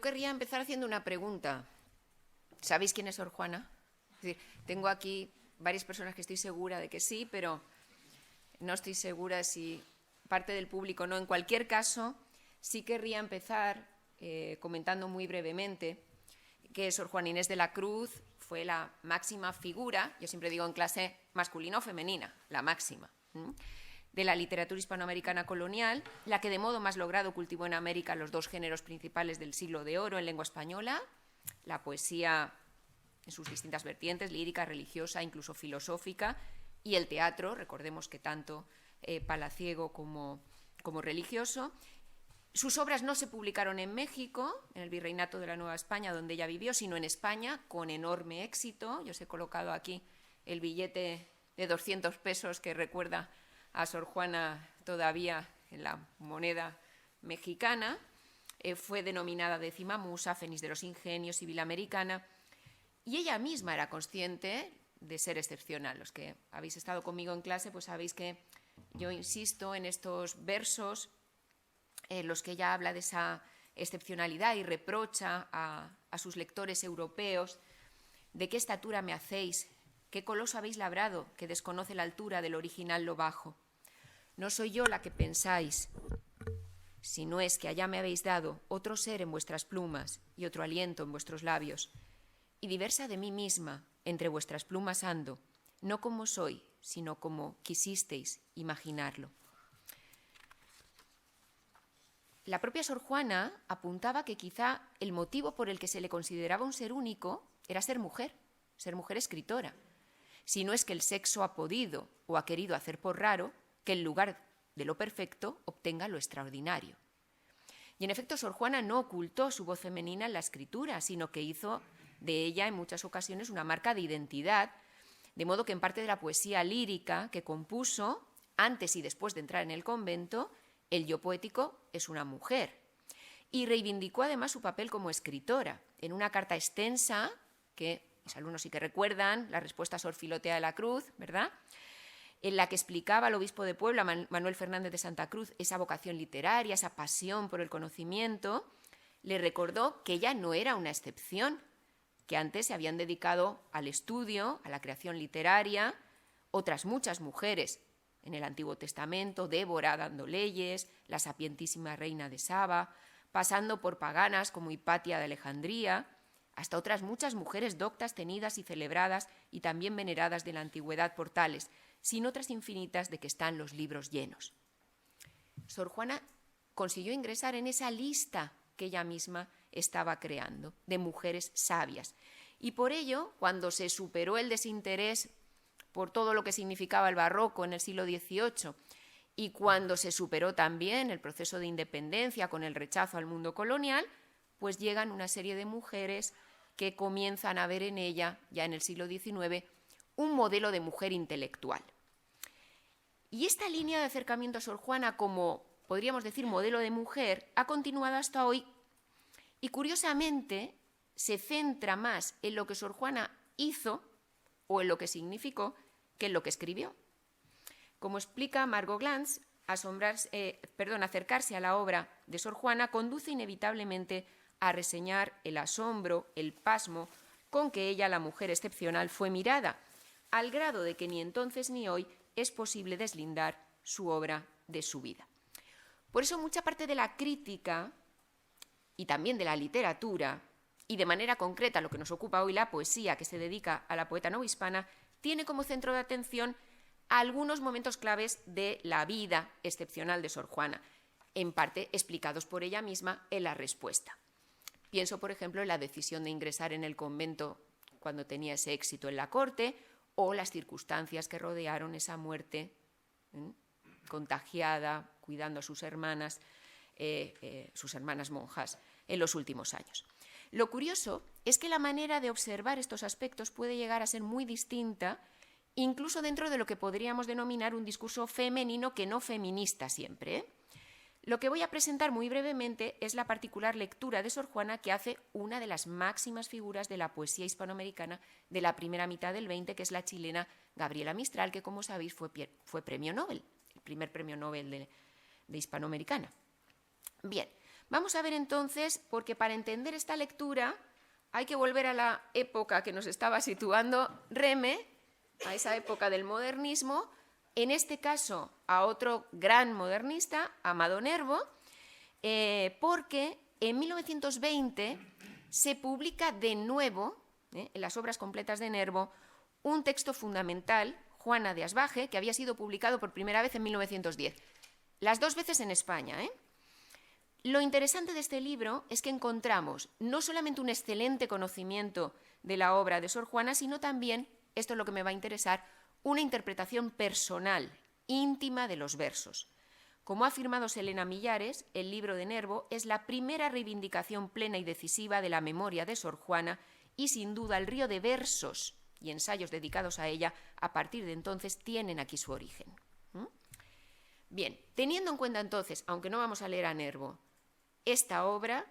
yo querría empezar haciendo una pregunta. ¿Sabéis quién es Sor Juana? Es decir, tengo aquí varias personas que estoy segura de que sí, pero no estoy segura si parte del público no. En cualquier caso, sí querría empezar comentando muy brevemente que Sor Juana Inés de la Cruz fue la máxima figura, yo siempre digo en clase masculina o femenina, la máxima, de la literatura hispanoamericana colonial, la que de modo más logrado cultivó en América los dos géneros principales del siglo de oro en lengua española, la poesía en sus distintas vertientes, lírica, religiosa, incluso filosófica, y el teatro, recordemos que tanto palaciego como religioso. Sus obras no se publicaron en México, en el Virreinato de la Nueva España, donde ella vivió, sino en España, con enorme éxito. Yo os he colocado aquí el billete de 200 pesos que recuerda a Sor Juana todavía en la moneda mexicana. Fue denominada décima musa, Fénix de los Ingenios, Sibyl Americana, y ella misma era consciente de ser excepcional. Los que habéis estado conmigo en clase, pues sabéis que yo insisto en estos versos en los que ella habla de esa excepcionalidad y reprocha a sus lectores europeos: ¿de qué estatura me hacéis? ¿Qué coloso habéis labrado, que desconoce la altura del original lo bajo? No soy yo la que pensáis, si no es que allá me habéis dado otro ser en vuestras plumas y otro aliento en vuestros labios, y diversa de mí misma, entre vuestras plumas ando, no como soy, sino como quisisteis imaginarlo. La propia Sor Juana apuntaba que quizá el motivo por el que se le consideraba un ser único era ser mujer escritora. Si no es que el sexo ha podido o ha querido hacer por raro que en lugar de lo perfecto obtenga lo extraordinario. Y en efecto, Sor Juana no ocultó su voz femenina en la escritura, sino que hizo de ella en muchas ocasiones una marca de identidad, de modo que en parte de la poesía lírica que compuso antes y después de entrar en el convento, el yo poético es una mujer. Y reivindicó además su papel como escritora en una carta extensa que mis alumnos sí que recuerdan, la respuesta a Sor Filotea de la Cruz, ¿verdad?, en la que explicaba al obispo de Puebla, Manuel Fernández de Santa Cruz, esa vocación literaria, esa pasión por el conocimiento. Le recordó que ella no era una excepción, que antes se habían dedicado al estudio, a la creación literaria, otras muchas mujeres en el Antiguo Testamento, Débora dando leyes, la sapientísima reina de Saba, pasando por paganas como Hipatia de Alejandría, hasta otras muchas mujeres doctas, tenidas y celebradas y también veneradas de la antigüedad por tales, sin otras infinitas de que están los libros llenos. Sor Juana consiguió ingresar en esa lista que ella misma estaba creando, de mujeres sabias. Y por ello, cuando se superó el desinterés por todo lo que significaba el barroco en el siglo XVIII, y cuando se superó también el proceso de independencia con el rechazo al mundo colonial, pues llegan una serie de mujeres que comienzan a ver en ella, ya en el siglo XIX, un modelo de mujer intelectual. Y esta línea de acercamiento a Sor Juana como, podríamos decir, modelo de mujer, ha continuado hasta hoy y, curiosamente, se centra más en lo que Sor Juana hizo o en lo que significó que en lo que escribió. Como explica Margot Glantz, acercarse a la obra de Sor Juana conduce inevitablemente a reseñar el asombro, el pasmo con que ella, la mujer excepcional, fue mirada, al grado de que ni entonces ni hoy es posible deslindar su obra de su vida. Por eso mucha parte de la crítica y también de la literatura, y de manera concreta lo que nos ocupa hoy, la poesía que se dedica a la poeta novohispana, tiene como centro de atención algunos momentos claves de la vida excepcional de Sor Juana, en parte explicados por ella misma en la respuesta. Pienso, por ejemplo, en la decisión de ingresar en el convento cuando tenía ese éxito en la corte, o las circunstancias que rodearon esa muerte contagiada, cuidando a sus hermanas monjas en los últimos años. Lo curioso es que la manera de observar estos aspectos puede llegar a ser muy distinta, incluso dentro de lo que podríamos denominar un discurso femenino que no feminista siempre. Lo que voy a presentar muy brevemente es la particular lectura de Sor Juana que hace una de las máximas figuras de la poesía hispanoamericana de la primera mitad del XX, que es la chilena Gabriela Mistral, que, como sabéis, fue premio Nobel, el primer premio Nobel de hispanoamericana. Bien, Vamos a ver entonces, porque para entender esta lectura hay que volver a la época que nos estaba situando Reme, a esa época del modernismo, en este caso a otro gran modernista, Amado Nervo, porque en 1920 se publica de nuevo, en las obras completas de Nervo, un texto fundamental, Juana de Asbaje, que había sido publicado por primera vez en 1910. Las dos veces en España. Lo interesante de este libro es que encontramos no solamente un excelente conocimiento de la obra de Sor Juana, sino también, esto es lo que me va a interesar, una interpretación personal, íntima de los versos. Como ha afirmado Selena Millares, el libro de Nervo es la primera reivindicación plena y decisiva de la memoria de Sor Juana y sin duda el río de versos y ensayos dedicados a ella a partir de entonces tienen aquí su origen. Bien, teniendo en cuenta entonces, aunque no vamos a leer a Nervo, esta obra,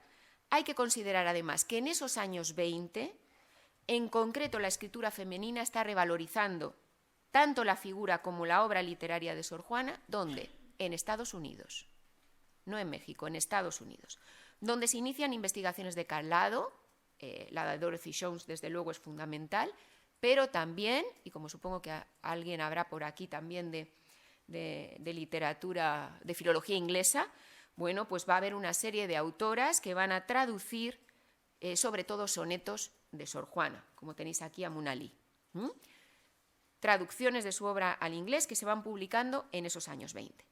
hay que considerar además que en esos años 20, en concreto la escritura femenina está revalorizando tanto la figura como la obra literaria de Sor Juana, ¿dónde? En Estados Unidos, no en México, en Estados Unidos, donde se inician investigaciones de calado, la de Dorothy Jones desde luego es fundamental, pero también, y como supongo que alguien habrá por aquí también de literatura, de filología inglesa, bueno, pues va a haber una serie de autoras que van a traducir sobre todo sonetos de Sor Juana, como tenéis aquí a Munalí. Traducciones de su obra al inglés que se van publicando en esos años 20.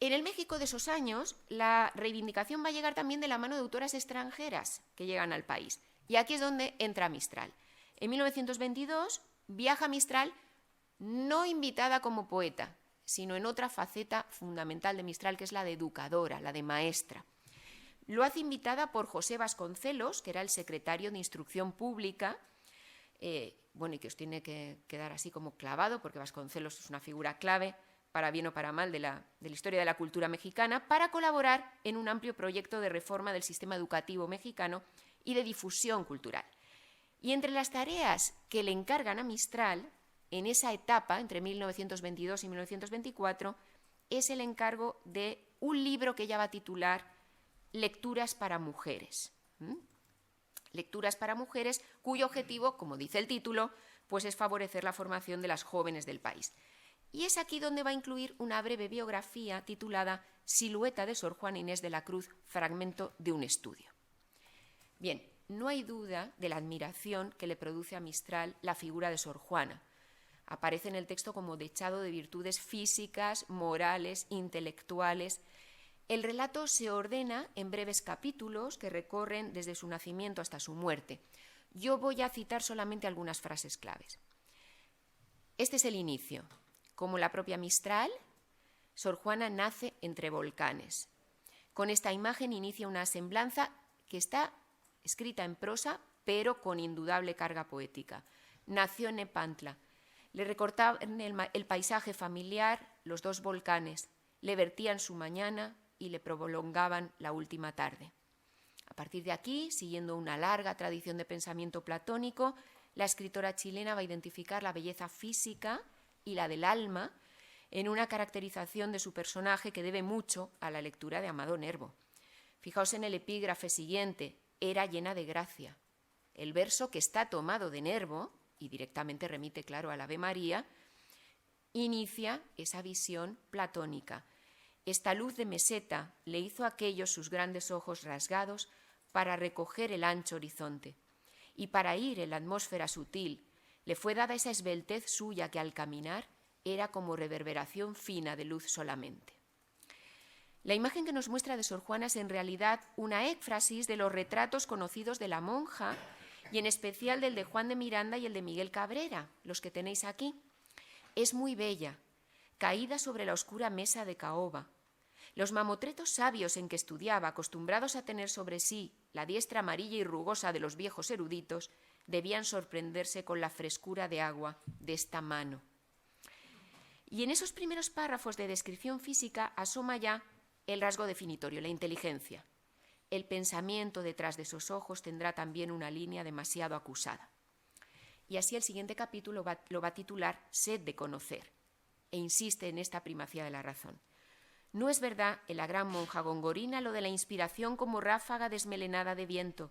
En el México de esos años, la reivindicación va a llegar también de la mano de autoras extranjeras que llegan al país. Y aquí es donde entra Mistral. En 1922 viaja Mistral, no invitada como poeta, sino en otra faceta fundamental de Mistral, que es la de educadora, la de maestra. Lo hace invitada por José Vasconcelos, que era el secretario de Instrucción Pública, bueno, y que os tiene que quedar así como clavado, porque Vasconcelos es una figura clave, para bien o para mal, de la historia de la cultura mexicana, para colaborar en un amplio proyecto de reforma del sistema educativo mexicano y de difusión cultural. Y entre las tareas que le encargan a Mistral, en esa etapa, entre 1922 y 1924, es el encargo de un libro que ella va a titular Lecturas para mujeres. Lecturas para mujeres, cuyo objetivo, como dice el título, pues es favorecer la formación de las jóvenes del país. Y es aquí donde va a incluir una breve biografía titulada Silueta de Sor Juana Inés de la Cruz, fragmento de un estudio. Bien, no hay duda de la admiración que le produce a Mistral la figura de Sor Juana. Aparece en el texto como dechado de virtudes físicas, morales, intelectuales. El relato se ordena en breves capítulos que recorren desde su nacimiento hasta su muerte. Yo voy a citar solamente algunas frases claves. Este es el inicio. Como la propia Mistral, Sor Juana nace entre volcanes. Con esta imagen inicia una semblanza que está escrita en prosa, pero con indudable carga poética. Nació en Nepantla. Le recortaban el paisaje familiar, los dos volcanes, le vertían su mañana y le prolongaban la última tarde. A partir de aquí, siguiendo una larga tradición de pensamiento platónico, la escritora chilena va a identificar la belleza física y la del alma en una caracterización de su personaje que debe mucho a la lectura de Amado Nervo. Fijaos en el epígrafe siguiente, era llena de gracia. El verso que está tomado de Nervo, y directamente remite, claro, al Ave María, inicia esa visión platónica. Esta luz de meseta le hizo a aquellos sus grandes ojos rasgados para recoger el ancho horizonte. Y para ir en la atmósfera sutil, le fue dada esa esbeltez suya que al caminar era como reverberación fina de luz solamente. La imagen que nos muestra de Sor Juana es en realidad una éfrasis de los retratos conocidos de la monja y en especial del de Juan de Miranda y el de Miguel Cabrera, los que tenéis aquí. Es muy bella, caída sobre la oscura mesa de caoba. Los mamotretos sabios en que estudiaba, acostumbrados a tener sobre sí la diestra amarilla y rugosa de los viejos eruditos, debían sorprenderse con la frescura de agua de esta mano. Y en esos primeros párrafos de descripción física asoma ya el rasgo definitorio, la inteligencia. El pensamiento detrás de esos ojos tendrá también una línea demasiado acusada. Y así el siguiente capítulo lo va a titular Sed de conocer, e insiste en esta primacía de la razón. No es verdad en la gran monja Gongorina lo de la inspiración como ráfaga desmelenada de viento.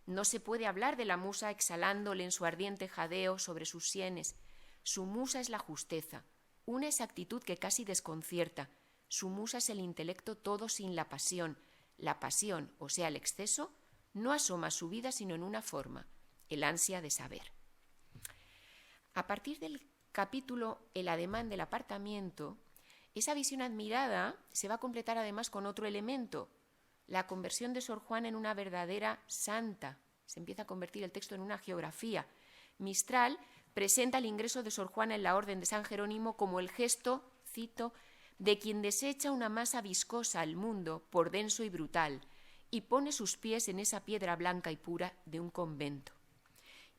No se puede hablar de la musa exhalándole en su ardiente jadeo sobre sus sienes. Su musa es la justeza, una exactitud que casi desconcierta. Su musa es el intelecto todo sin la pasión. La pasión, o sea, el exceso, no asoma su vida sino en una forma, el ansia de saber. A partir del capítulo El ademán del apartamiento, esa visión admirada se va a completar además con otro elemento, la conversión de Sor Juana en una verdadera santa. Se empieza a convertir el texto en una geografía. Mistral presenta el ingreso de Sor Juana en la Orden de San Jerónimo como el gesto, cito, de quien desecha una masa viscosa al mundo por denso y brutal y pone sus pies en esa piedra blanca y pura de un convento.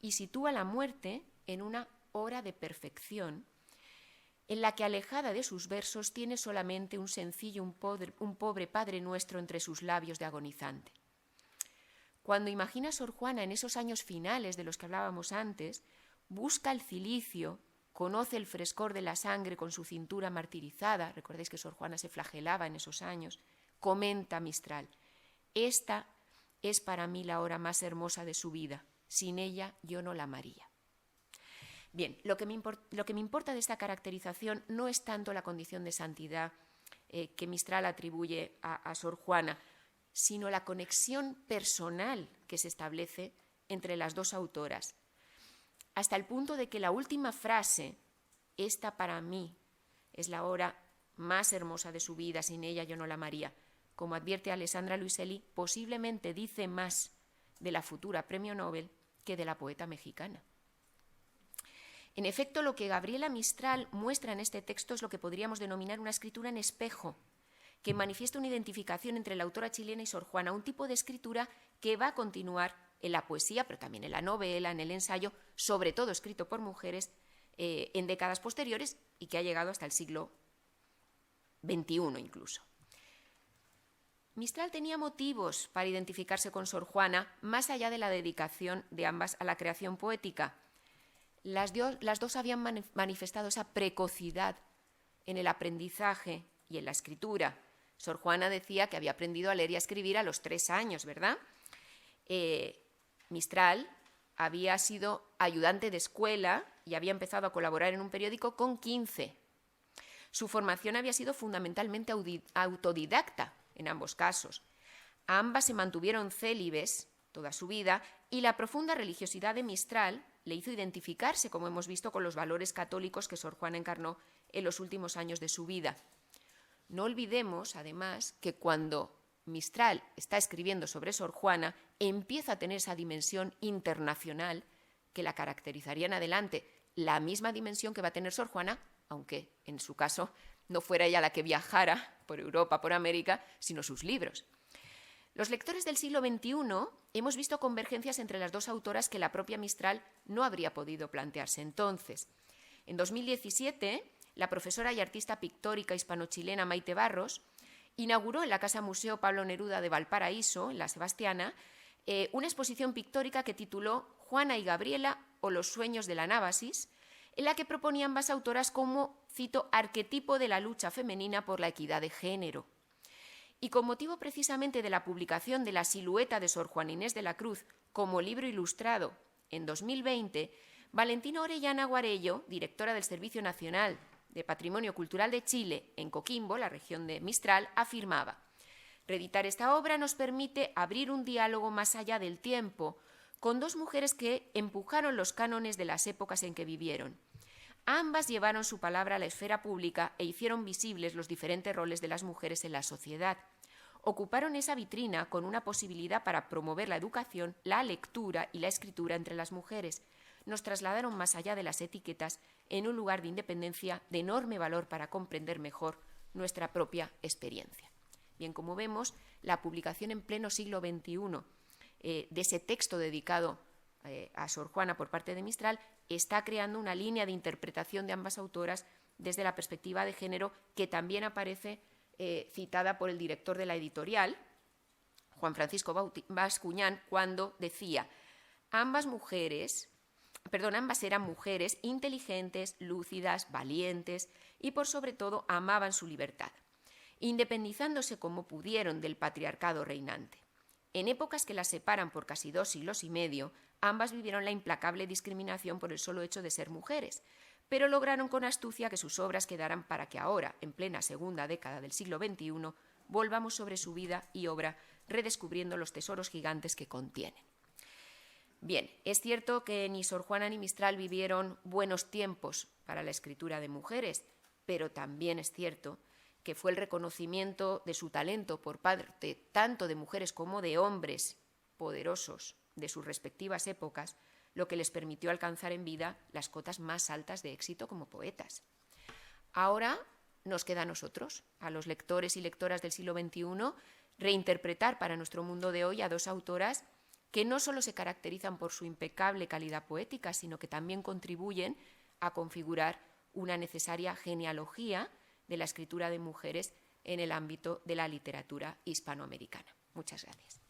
Y sitúa la muerte en una hora de perfección en la que, alejada de sus versos, tiene solamente un sencillo, un pobre Padre Nuestro entre sus labios de agonizante. Cuando imagina a Sor Juana en esos años finales de los que hablábamos antes, busca el cilicio, conoce el frescor de la sangre con su cintura martirizada, recordéis que Sor Juana se flagelaba en esos años, comenta Mistral, esta es para mí la hora más hermosa de su vida, sin ella yo no la amaría. Bien, lo que me importa de esta caracterización no es tanto la condición de santidad que Mistral atribuye a Sor Juana, sino la conexión personal que se establece entre las dos autoras, hasta el punto de que la última frase, esta para mí es la hora más hermosa de su vida, sin ella yo no la amaría, como advierte Alessandra Luiselli, posiblemente dice más de la futura Premio Nobel que de la poeta mexicana. En efecto, lo que Gabriela Mistral muestra en este texto es lo que podríamos denominar una escritura en espejo, que manifiesta una identificación entre la autora chilena y Sor Juana, un tipo de escritura que va a continuar en la poesía, pero también en la novela, en el ensayo, sobre todo escrito por mujeres, en décadas posteriores y que ha llegado hasta el siglo XXI incluso. Mistral tenía motivos para identificarse con Sor Juana, más allá de la dedicación de ambas a la creación poética. Las dos habían manifestado esa precocidad en el aprendizaje y en la escritura. Sor Juana decía que había aprendido a leer y a escribir a los 3 años, ¿verdad? Mistral había sido ayudante de escuela y había empezado a colaborar en un periódico con 15. Su formación había sido fundamentalmente autodidacta en ambos casos. Ambas se mantuvieron célibes toda su vida y la profunda religiosidad de Mistral le hizo identificarse, como hemos visto, con los valores católicos que Sor Juana encarnó en los últimos años de su vida. No olvidemos, además, que cuando Mistral está escribiendo sobre Sor Juana, empieza a tener esa dimensión internacional que la caracterizaría en adelante, la misma dimensión que va a tener Sor Juana, aunque en su caso no fuera ella la que viajara por Europa, por América, sino sus libros. Los lectores del siglo XXI hemos visto convergencias entre las dos autoras que la propia Mistral no habría podido plantearse entonces. En 2017, la profesora y artista pictórica hispano-chilena Maite Barros inauguró en la Casa Museo Pablo Neruda de Valparaíso, en la Sebastiana, una exposición pictórica que tituló Juana y Gabriela o los sueños de la Nábasis, en la que proponía ambas autoras como, cito, arquetipo de la lucha femenina por la equidad de género. Y con motivo precisamente de la publicación de la silueta de Sor Juana Inés de la Cruz como libro ilustrado en 2020, Valentina Orellana Guarello, directora del Servicio Nacional de Patrimonio Cultural de Chile en Coquimbo, la región de Mistral, afirmaba: reeditar esta obra nos permite abrir un diálogo más allá del tiempo con dos mujeres que empujaron los cánones de las épocas en que vivieron. Ambas llevaron su palabra a la esfera pública e hicieron visibles los diferentes roles de las mujeres en la sociedad. Ocuparon esa vitrina con una posibilidad para promover la educación, la lectura y la escritura entre las mujeres. Nos trasladaron más allá de las etiquetas en un lugar de independencia de enorme valor para comprender mejor nuestra propia experiencia. Bien, como vemos, la publicación en pleno siglo XXI de ese texto dedicado a Sor Juana por parte de Mistral está creando una línea de interpretación de ambas autoras desde la perspectiva de género que también aparece citada por el director de la editorial, Juan Francisco Bascuñán, cuando decía: ambas eran mujeres inteligentes, lúcidas, valientes y por sobre todo amaban su libertad. independizándose como pudieron del patriarcado reinante. En épocas que las separan por casi 2 siglos y medio, ambas vivieron la implacable discriminación por el solo hecho de ser mujeres, pero lograron con astucia que sus obras quedaran para que ahora, en plena segunda década del siglo XXI, volvamos sobre su vida y obra, redescubriendo los tesoros gigantes que contienen. Bien, es cierto que ni Sor Juana ni Mistral vivieron buenos tiempos para la escritura de mujeres, pero también es cierto que fue el reconocimiento de su talento por parte tanto de mujeres como de hombres poderosos de sus respectivas épocas, lo que les permitió alcanzar en vida las cotas más altas de éxito como poetas. Ahora nos queda a nosotros, a los lectores y lectoras del siglo XXI, reinterpretar para nuestro mundo de hoy a dos autoras que no solo se caracterizan por su impecable calidad poética, sino que también contribuyen a configurar una necesaria genealogía de la escritura de mujeres en el ámbito de la literatura hispanoamericana. Muchas gracias.